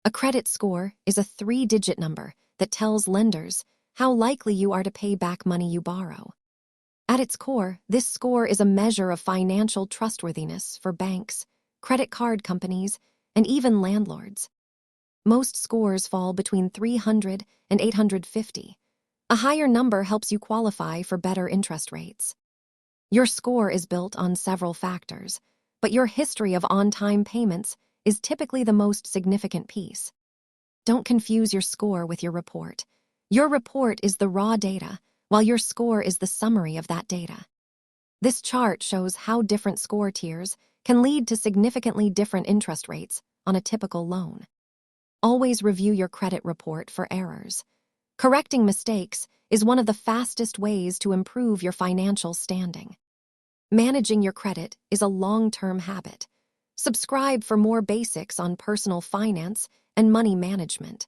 A credit score is a three-digit number that tells lenders how likely you are to pay back money you borrow. At its core, this score is a measure of financial trustworthiness for banks, credit card companies, and even landlords. Most scores fall between 300 and 850. A higher number helps you qualify for better interest rates. Your score is built on several factors, but your history of on-time payments is typically the most significant piece. Don't confuse your score with your report. Your report is the raw data, while your score is the summary of that data. This chart shows how different score tiers can lead to significantly different interest rates on a typical loan. Always review your credit report for errors. Correcting mistakes is one of the fastest ways to improve your financial standing. Managing your credit is a long-term habit. Subscribe for more basics on personal finance and money management.